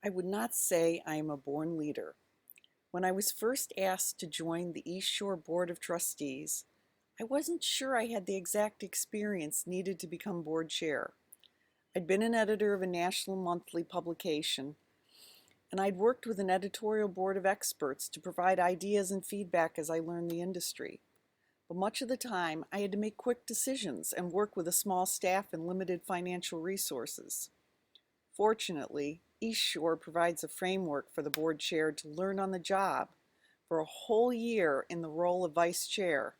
I would not say I am a born leader. When I was first asked to join the East Shore Board of Trustees, I wasn't sure I had the exact experience needed to become board chair. I'd been an editor of a national monthly publication, and I'd worked with an editorial board of experts to provide ideas and feedback as I learned the industry. But much of the time, I had to make quick decisions and work with a small staff and limited financial resources. Fortunately, East Shore provides a framework for the board chair to learn on the job. For a whole year in the role of vice chair,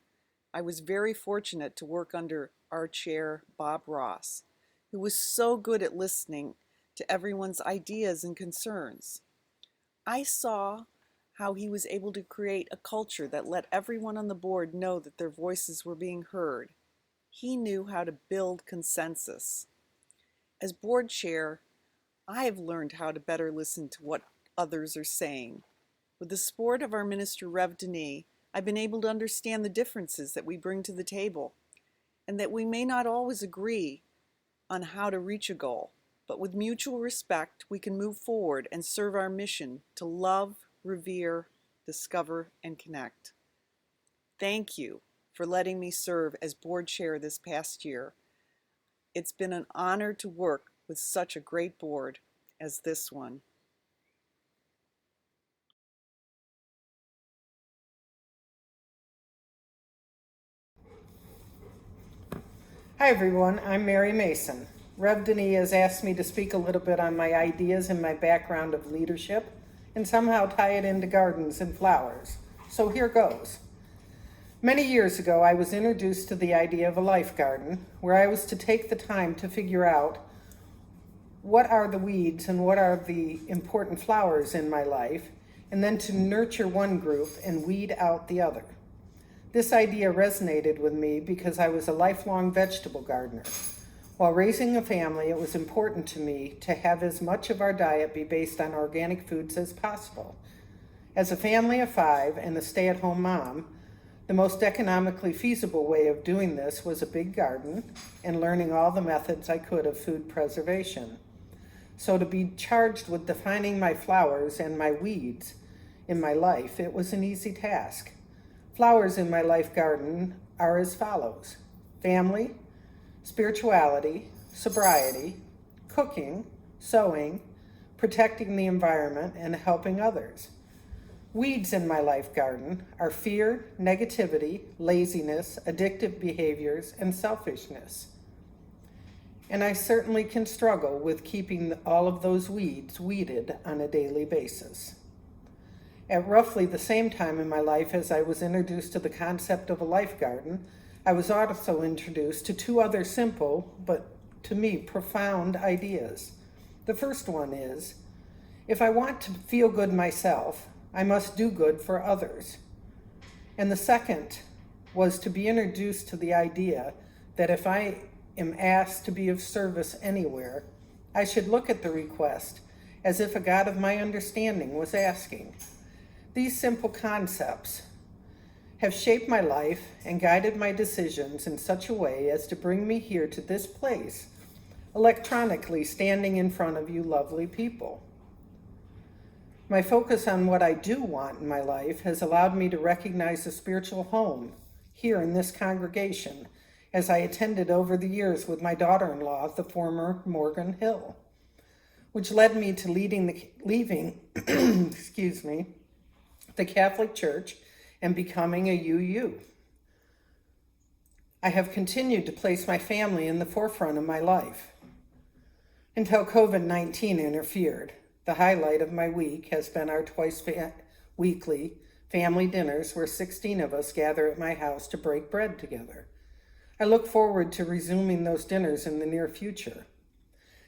I was very fortunate to work under our chair, Bob Ross, who was so good at listening to everyone's ideas and concerns. I saw how he was able to create a culture that let everyone on the board know that their voices were being heard. He knew how to build consensus. As board chair, I have learned how to better listen to what others are saying. With the support of our minister, Rev. Denis, I've been able to understand the differences that we bring to the table, and that we may not always agree on how to reach a goal, but with mutual respect, we can move forward and serve our mission to love, revere, discover, and connect. Thank you for letting me serve as board chair this past year. It's been an honor to work with such a great board as this one. Hi everyone, I'm Mary Mason. Rev. Denis has asked me to speak a little bit on my ideas and my background of leadership and somehow tie it into gardens and flowers. So here goes. Many years ago, I was introduced to the idea of a life garden where I was to take the time to figure out what are the weeds and what are the important flowers in my life, and then to nurture one group and weed out the other. This idea resonated with me because I was a lifelong vegetable gardener. While raising a family, it was important to me to have as much of our diet be based on organic foods as possible. As a family of 5 and a stay-at-home mom, the most economically feasible way of doing this was a big garden and learning all the methods I could of food preservation. So to be charged with defining my flowers and my weeds in my life, it was an easy task. Flowers in my life garden are as follows: family, spirituality, sobriety, cooking, sewing, protecting the environment, and helping others. Weeds in my life garden are fear, negativity, laziness, addictive behaviors, and selfishness. And I certainly can struggle with keeping all of those weeds weeded on a daily basis. At roughly the same time in my life as I was introduced to the concept of a life garden, I was also introduced to 2 other simple, but to me, profound ideas. The first one is, if I want to feel good myself, I must do good for others. And the second was to be introduced to the idea that if I am asked to be of service anywhere, I should look at the request as if a God of my understanding was asking. These simple concepts have shaped my life and guided my decisions in such a way as to bring me here to this place, electronically standing in front of you lovely people. My focus on what I do want in my life has allowed me to recognize a spiritual home here in this congregation as I attended over the years with my daughter-in-law, the former Morgan Hill, which led me to leaving the Catholic Church and becoming a UU. I have continued to place my family in the forefront of my life until COVID-19 interfered. The highlight of my week has been our twice-weekly family dinners where 16 of us gather at my house to break bread together. I look forward to resuming those dinners in the near future.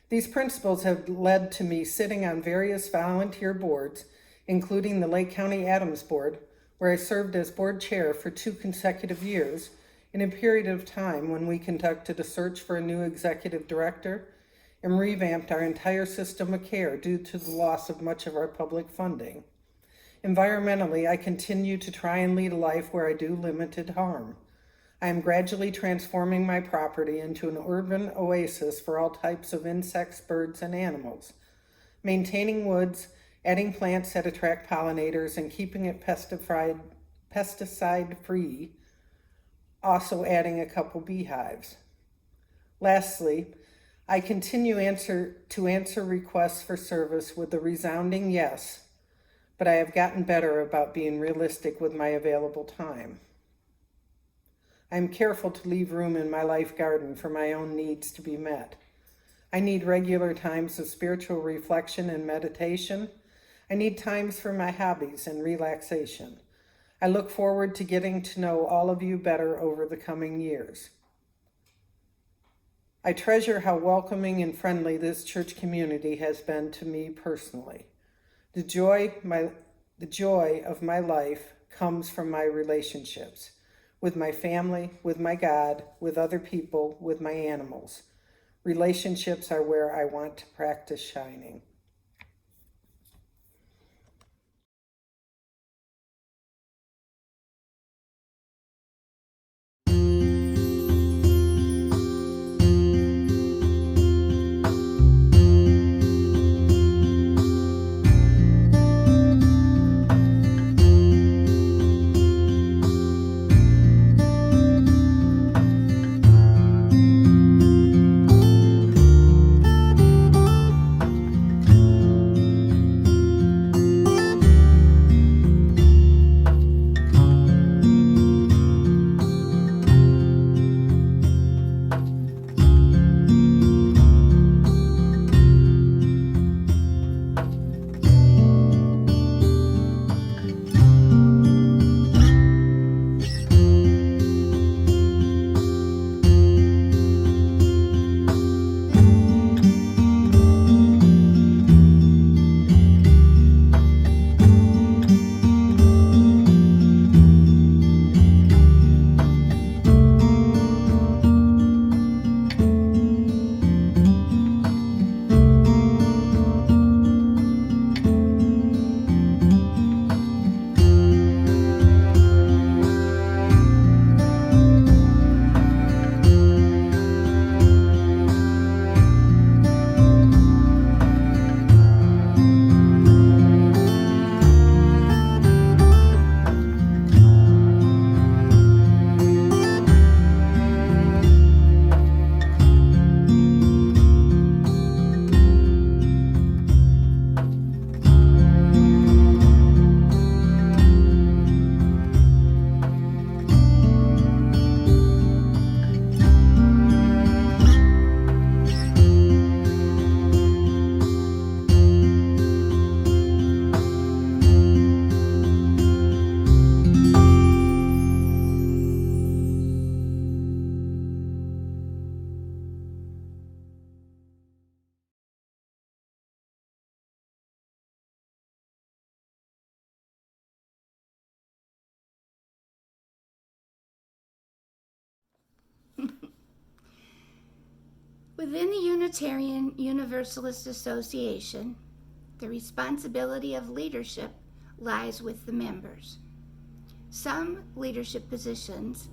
These principles have led to me sitting on various volunteer boards, including the Lake County Adams Board, where I served as board chair for 2 consecutive years in a period of time when we conducted a search for a new executive director and revamped our entire system of care due to the loss of much of our public funding. Environmentally, I continue to try and lead a life where I do limited harm. I am gradually transforming my property into an urban oasis for all types of insects, birds, and animals. maintaining woods, adding plants that attract pollinators, and keeping it pesticide-free, also adding a couple beehives. Lastly, I continue to answer requests for service with a resounding yes, but I have gotten better about being realistic with my available time. I am careful to leave room in my life garden for my own needs to be met. I need regular times of spiritual reflection and meditation. I need times for my hobbies and relaxation. I look forward to getting to know all of you better over the coming years. I treasure how welcoming and friendly this church community has been to me personally. The joy of my life comes from my relationships, with my family, with my God, with other people, with my animals. Relationships are where I want to practice shining. Within the Unitarian Universalist Association, the responsibility of leadership lies with the members. Some leadership positions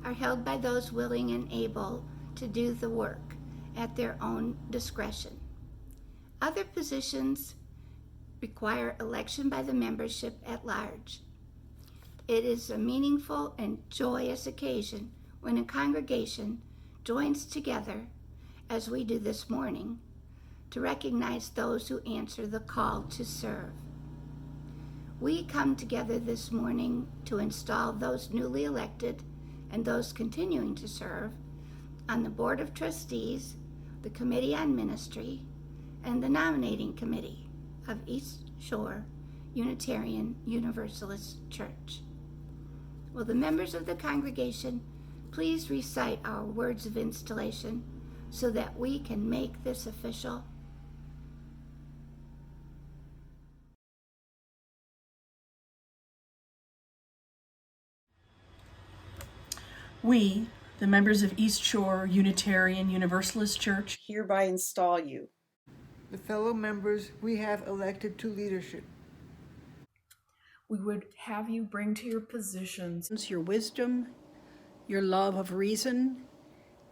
are held by those willing and able to do the work at their own discretion. Other positions require election by the membership at large. It is a meaningful and joyous occasion when a congregation joins together, as we do this morning, to recognize those who answer the call to serve. We come together this morning to install those newly elected and those continuing to serve on the Board of Trustees, the Committee on Ministry, and the Nominating Committee of East Shore Unitarian Universalist Church. Will the members of the congregation please recite our words of installation so that we can make this official? We, the members of East Shore Unitarian Universalist Church, hereby install you. The fellow members we have elected to leadership. We would have you bring to your positions your wisdom, your love of reason,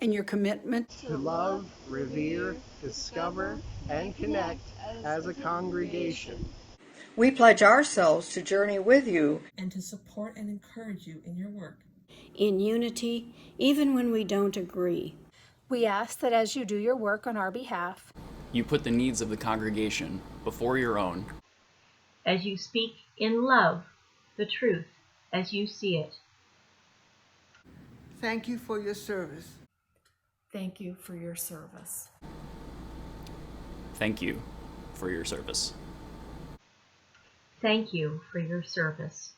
and your commitment to love, revere, discover, and connect as a congregation. We pledge ourselves to journey with you and to support and encourage you in your work. in unity, even when we don't agree. We ask that as you do your work on our behalf, you put the needs of the congregation before your own. As you speak in love, the truth as you see it. Thank you for your service. Thank you for your service. Thank you for your service. Thank you for your service.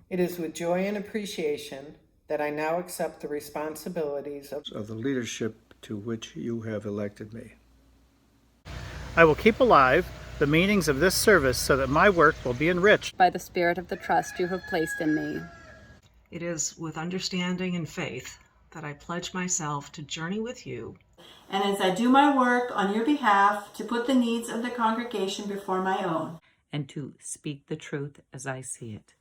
It is with joy and appreciation that I now accept the responsibilities of the leadership to which you have elected me. I will keep alive the meanings of this service so that my work will be enriched by the spirit of the trust you have placed in me. It is with understanding and faith that I pledge myself to journey with you. And as I do my work on your behalf, to put the needs of the congregation before my own. And to speak the truth as I see it.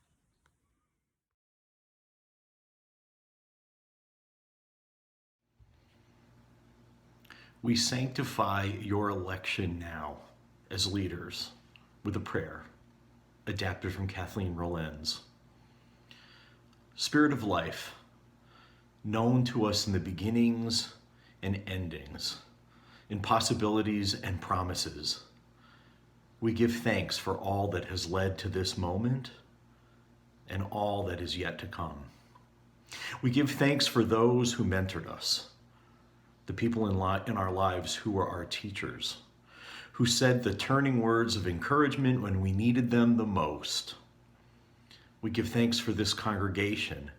We sanctify your election now as leaders with a prayer adapted from Kathleen Rollins. Spirit of life, known to us in the beginnings and endings, in possibilities and promises, we give thanks for all that has led to this moment and all that is yet to come. We give thanks for those who mentored us, the people in our lives who were our teachers, who said the turning words of encouragement when we needed them the most. We give thanks for this congregation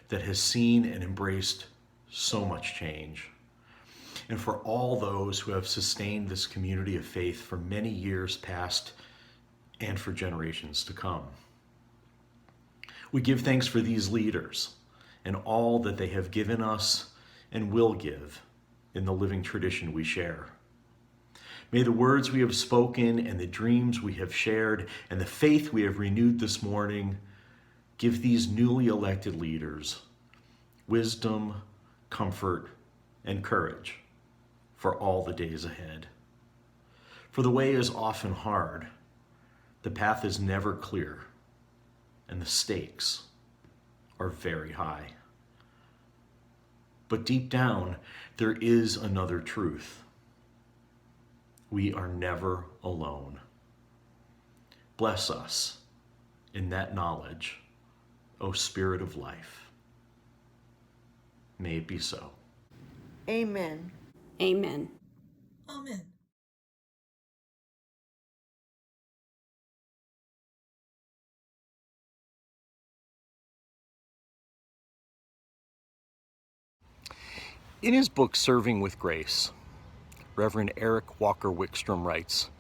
that has seen and embraced so much change, and for all those who have sustained this community of faith for many years past and for generations to come. We give thanks for these leaders and all that they have given us and will give in the living tradition we share. May the words we have spoken and the dreams we have shared and the faith we have renewed this morning give these newly elected leaders wisdom, comfort, and courage for all the days ahead. For the way is often hard, the path is never clear, and the stakes are very high. But deep down, there is another truth. We are never alone. Bless us in that knowledge, O Spirit of life. May it be so. Amen. Amen. Amen. In his book, Serving with Grace, Reverend Eric Walker Wickstrom writes,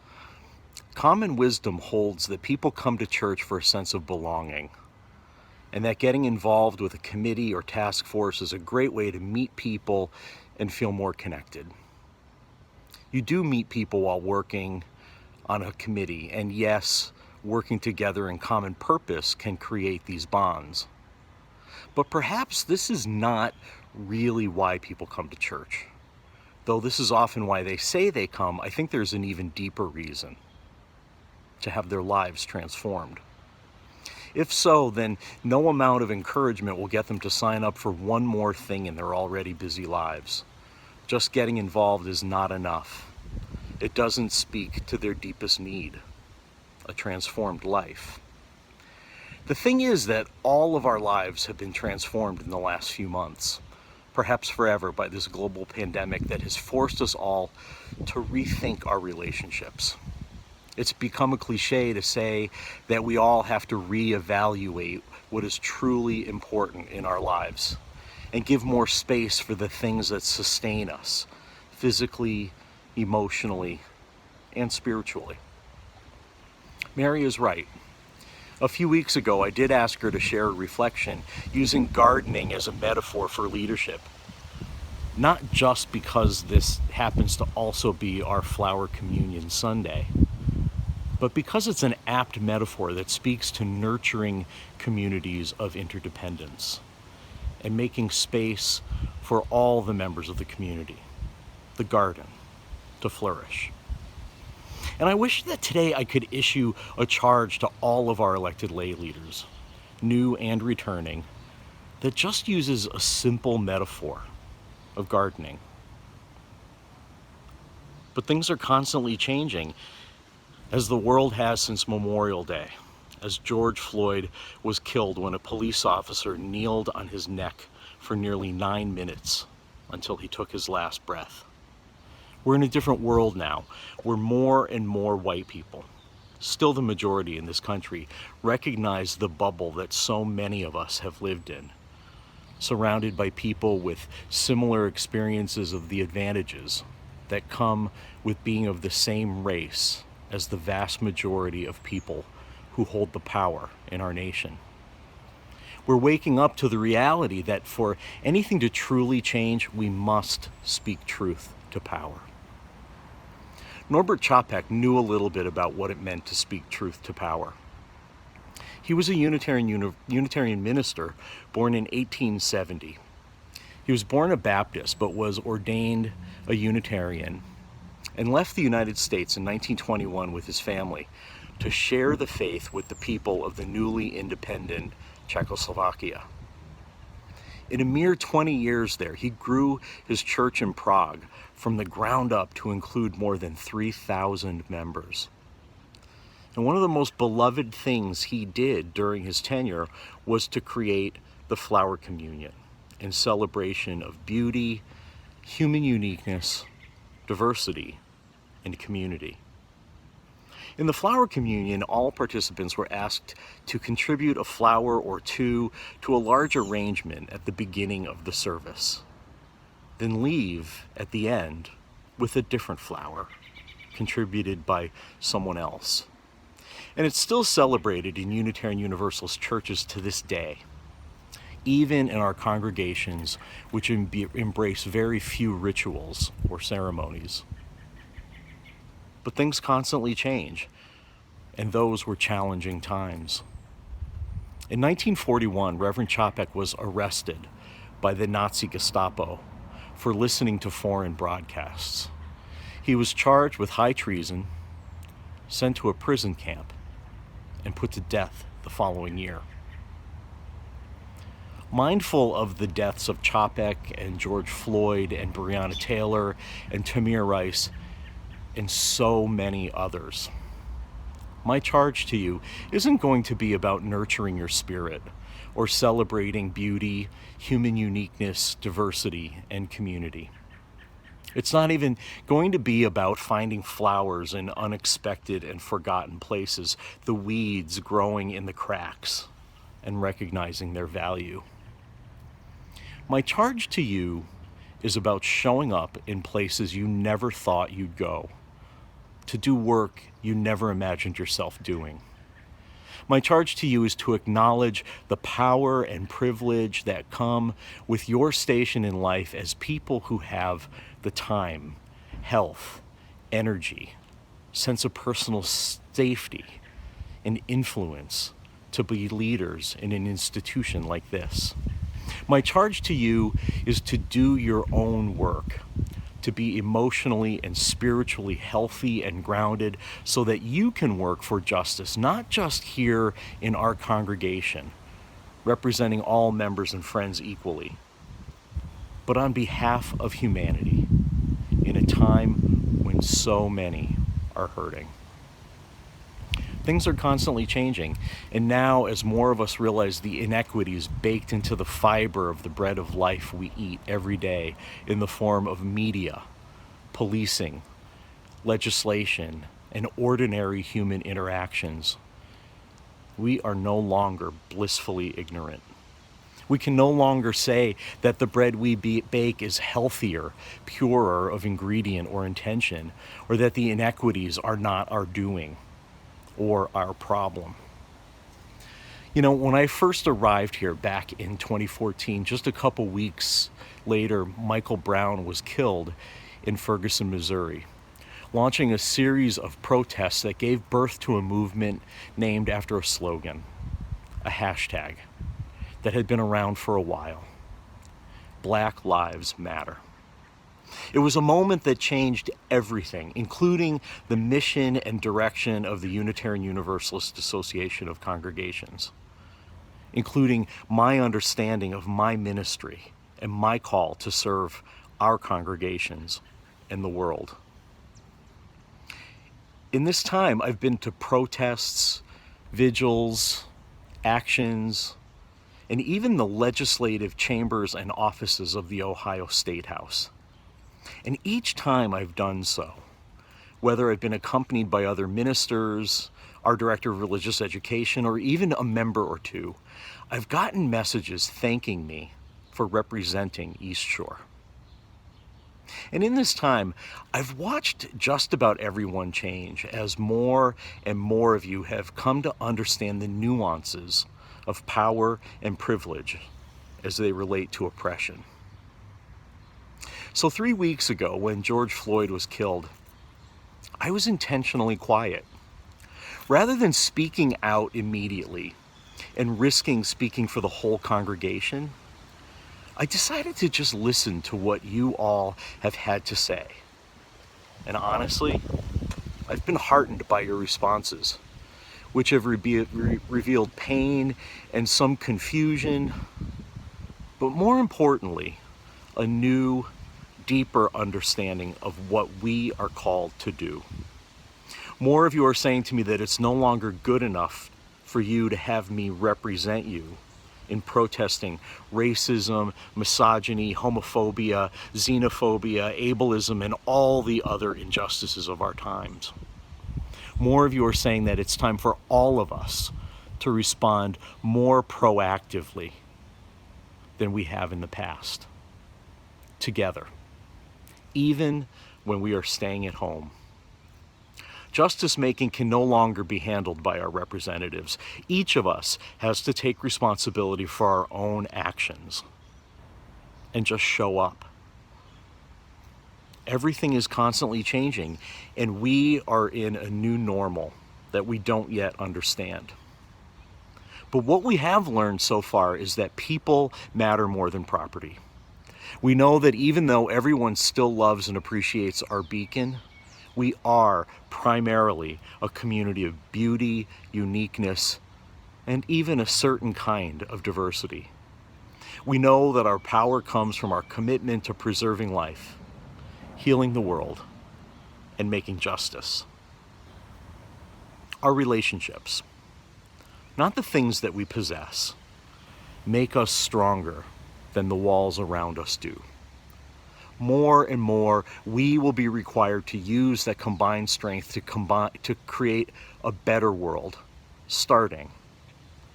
"Common wisdom holds that people come to church for a sense of belonging, and that getting involved with a committee or task force is a great way to meet people and feel more connected. You do meet people while working on a committee, and yes, working together in common purpose can create these bonds. But perhaps this is not really why people come to church. Though this is often why they say they come, I think there's an even deeper reason: to have their lives transformed. If so, then no amount of encouragement will get them to sign up for one more thing in their already busy lives. Just getting involved is not enough. It doesn't speak to their deepest need, a transformed life. The thing is that all of our lives have been transformed in the last few months, perhaps forever, by this global pandemic that has forced us all to rethink our relationships. It's become a cliche to say that we all have to reevaluate what is truly important in our lives and give more space for the things that sustain us physically, emotionally, and spiritually. Mary is right. A few weeks ago, I did ask her to share a reflection using gardening as a metaphor for leadership. Not just because this happens to also be our Flower Communion Sunday, but because it's an apt metaphor that speaks to nurturing communities of interdependence and making space for all the members of the community, the garden, to flourish. And I wish that today I could issue a charge to all of our elected lay leaders, new and returning, that just uses a simple metaphor of gardening. But things are constantly changing, as the world has since Memorial Day, as George Floyd was killed when a police officer kneeled on his neck for nearly 9 minutes until he took his last breath. We're in a different world now, where more and more white people, still the majority in this country, recognize the bubble that so many of us have lived in, surrounded by people with similar experiences of the advantages that come with being of the same race as the vast majority of people who hold the power in our nation. We're waking up to the reality that for anything to truly change, we must speak truth to power. Norbert Chapek knew a little bit about what it meant to speak truth to power. He was a Unitarian minister born in 1870. He was born a Baptist but was ordained a Unitarian and left the United States in 1921 with his family to share the faith with the people of the newly independent Czechoslovakia. In a mere 20 years there, he grew his church in Prague from the ground up to include more than 3,000 members. And one of the most beloved things he did during his tenure was to create the Flower Communion in celebration of beauty, human uniqueness, diversity, and community. In the Flower Communion, all participants were asked to contribute a flower or two to a large arrangement at the beginning of the service, then leave at the end with a different flower contributed by someone else. And it's still celebrated in Unitarian Universalist churches to this day, even in our congregations, which embrace very few rituals or ceremonies. But things constantly change, and those were challenging times. In 1941, Reverend Chapek was arrested by the Nazi Gestapo for listening to foreign broadcasts. He was charged with high treason, sent to a prison camp, and put to death the following year. Mindful of the deaths of Chapek and George Floyd and Breonna Taylor and Tamir Rice and so many others, my charge to you isn't going to be about nurturing your spirit or celebrating beauty, human uniqueness, diversity, and community. It's not even going to be about finding flowers in unexpected and forgotten places, the weeds growing in the cracks, and recognizing their value. My charge to you is about showing up in places you never thought you'd go, to do work you never imagined yourself doing. My charge to you is to acknowledge the power and privilege that come with your station in life as people who have the time, health, energy, sense of personal safety, and influence to be leaders in an institution like this. My charge to you is to do your own work, to be emotionally and spiritually healthy and grounded so that you can work for justice, not just here in our congregation, representing all members and friends equally, but on behalf of humanity in a time when so many are hurting. Things are constantly changing, and now as more of us realize the inequities baked into the fiber of the bread of life we eat every day in the form of media, policing, legislation, and ordinary human interactions, we are no longer blissfully ignorant. We can no longer say that the bread we bake is healthier, purer of ingredient or intention, or that the inequities are not our doing or our problem. You know, when I first arrived here back in 2014, just a couple weeks later, Michael Brown was killed in Ferguson, Missouri. launching a series of protests that gave birth to a movement named after a slogan, a hashtag that had been around for a while: Black Lives Matter. It was a moment that changed everything, including the mission and direction of the Unitarian Universalist Association of Congregations, including my understanding of my ministry and my call to serve our congregations and the world. In this time, I've been to protests, vigils, actions, and even the legislative chambers and offices of the Ohio State House. And each time I've done so, whether I've been accompanied by other ministers, our director of religious education, or even a member or two, I've gotten messages thanking me for representing East Shore. And in this time, I've watched just about everyone change as more and more of you have come to understand the nuances of power and privilege as they relate to oppression. So 3 weeks ago, when George Floyd was killed, I was intentionally quiet. Rather than speaking out immediately and risking speaking for the whole congregation, I decided to just listen to what you all have had to say. And honestly, I've been heartened by your responses, which have revealed pain and some confusion, but more importantly, a new, deeper understanding of what we are called to do. More of you are saying to me that it's no longer good enough for you to have me represent you in protesting racism, misogyny, homophobia, xenophobia, ableism, and all the other injustices of our times. More of you are saying that it's time for all of us to respond more proactively than we have in the past, together, even when we are staying at home. Justice making can no longer be handled by our representatives. Each of us has to take responsibility for our own actions and just show up. Everything is constantly changing, and we are in a new normal that we don't yet understand. But what we have learned so far is that people matter more than property. We know that even though everyone still loves and appreciates our beacon, we are primarily a community of beauty, uniqueness, and even a certain kind of diversity. We know that our power comes from our commitment to preserving life, healing the world, and making justice. Our relationships, not the things that we possess, make us stronger than the walls around us do. More and more, we will be required to use that combined strength to create a better world, starting,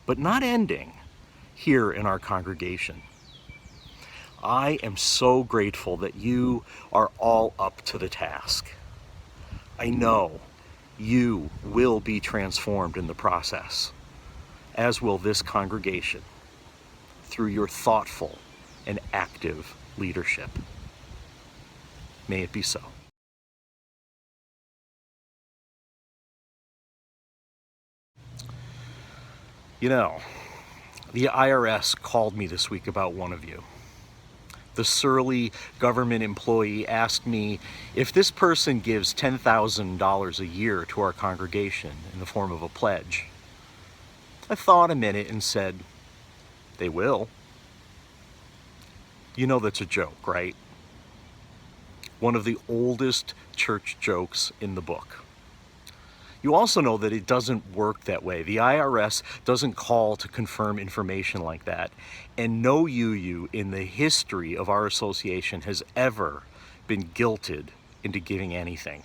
but not ending, here in our congregation. I am so grateful that you are all up to the task. I know you will be transformed in the process, as will this congregation, through your thoughtful and active leadership. May it be so. You know, the IRS called me this week about one of you. The surly government employee asked me if this person gives $10,000 a year to our congregation in the form of a pledge. I thought a minute and said, they will. You know that's a joke, right? One of the oldest church jokes in the book. You also know that it doesn't work that way. The IRS doesn't call to confirm information like that. And no UU in the history of our association has ever been guilted into giving anything.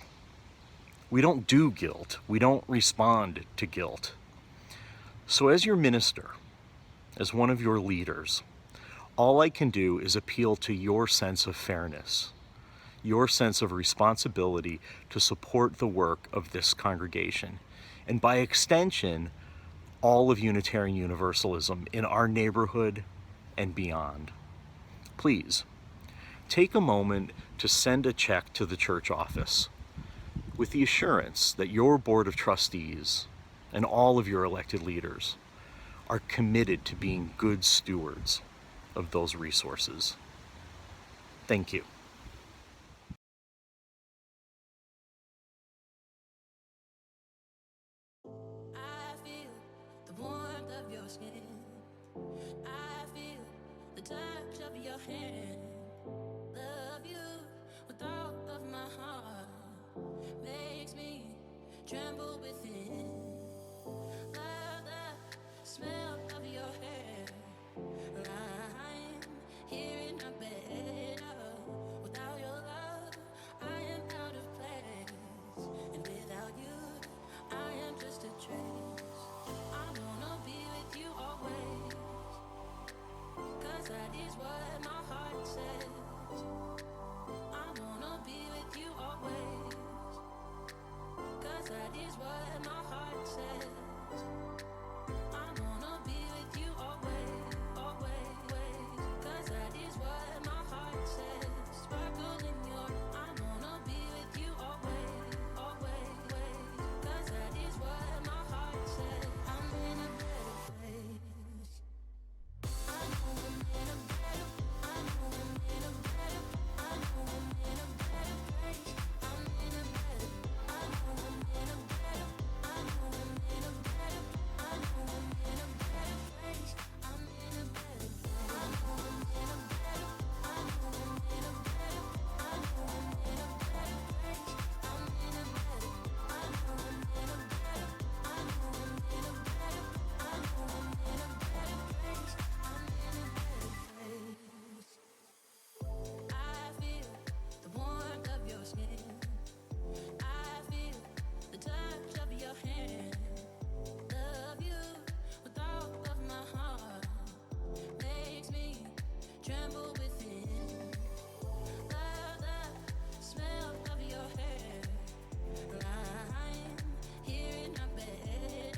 We don't do guilt. We don't respond to guilt. So as your minister, as one of your leaders, all I can do is appeal to your sense of fairness, your sense of responsibility to support the work of this congregation, and by extension, all of Unitarian Universalism in our neighborhood and beyond. Please, take a moment to send a check to the church office. with the assurance that your Board of Trustees and all of your elected leaders are committed to being good stewards of those resources. Thank you. I feel the warmth of your skin. I feel the touch of your hand. Love you with all of my heart. Makes me tremble within. Love the smell of your hair. I'm here in my bed. Without your love, I am out of place. And without you, I am just a trace. I wanna be with you always. 'Cause that is what my heart says. I wanna be with you always. 'Cause that is what my heart says. I wanna be with you always, always. 'Cause that is what my heart says. Sparkle in your, I wanna be with you always, always. 'Cause that is what my heart says. I'm in a better place. I know I'm in a better, I know I'm in a better, I know I'm in a better place. I'm in a better, I know I'm in a better, I know I'm in a better, I know I'm in a better place. I'm in a better place. I know I'm in a better, I know I'm in a better, I know I'm in a better place. I'm in a better, I know I'm in a better, I know I'm in a better, I know I'm in a better place. I'm in a better place. I feel the warmth of your skin. I feel the touch of your hand. Love you with all of my heart. Makes me tremble within. Love the smell of your hair. I'm here in my bed.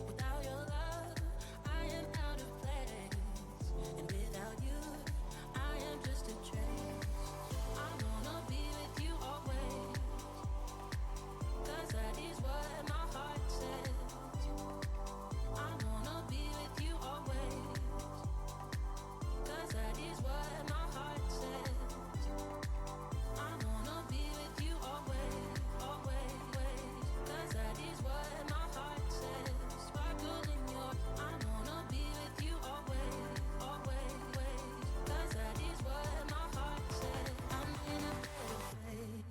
Without your love, I am out of place. And without you, I am just a trace. I wanna be with you always. 'Cause that is what my heart says. I wanna be with you always. 'Cause that is what my heart says. I wanna be with you always, always. 'Cause that is what my heart says. Sparkle in your, I wanna be with you always, always. 'Cause that is what my heart says. I'm in a better place.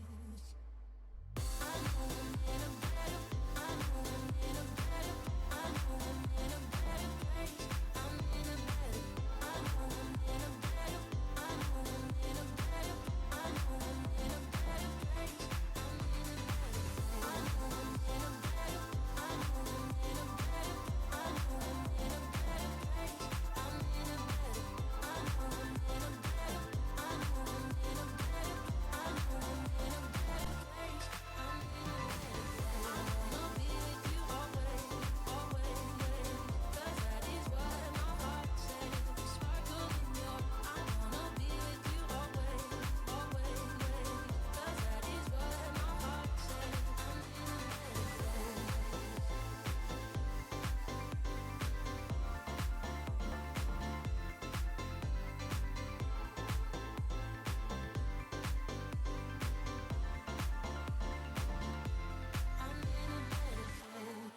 I know I'm in a better, I know I'm in a better, I know I'm in a better place. I'm in a better, I know I'm in a better, I know I'm in a better, I know I'm in a better place. I'm in a better, I know I'm in a better, I know I'm in a better, I know I'm in a better place. I'm in a better, I know I'm in a better, I know I'm in a better, I know I'm in a better place. I'm in a better place. I wanna be with you always, always. 'Cause that is what my heart says. Sparkle in your, I wanna be with you always, always. 'Cause that is what my heart says. I'm in a better place. I'm in a better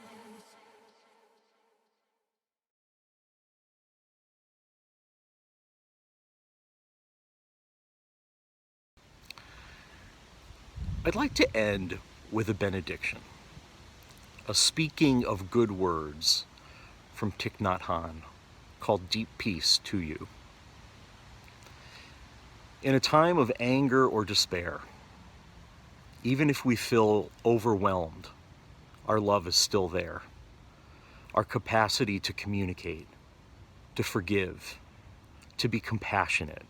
place. I'd like to end with a benediction, a speaking of good words from Thich Nhat Hanh called Deep Peace to You. In a time of anger or despair, even if we feel overwhelmed, our love is still there. Our capacity to communicate, to forgive, to be compassionate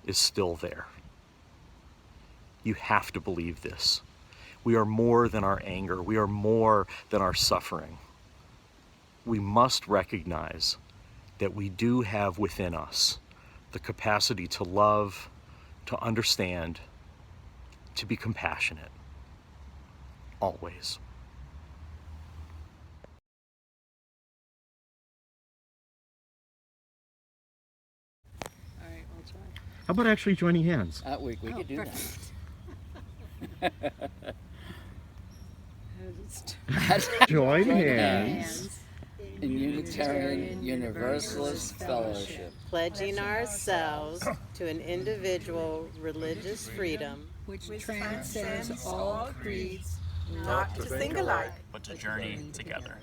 is still there. You have to believe this. We are more than our anger. We are more than our suffering. We must recognize that we do have within us the capacity to love, to understand, to be compassionate. always. All right, we'll try. How about actually joining hands? We could do that. Join hands. In Unitarian Universalist Fellowship. Pledging ourselves to an individual religious freedom which transcends all creeds, not to think alike, but to journey together.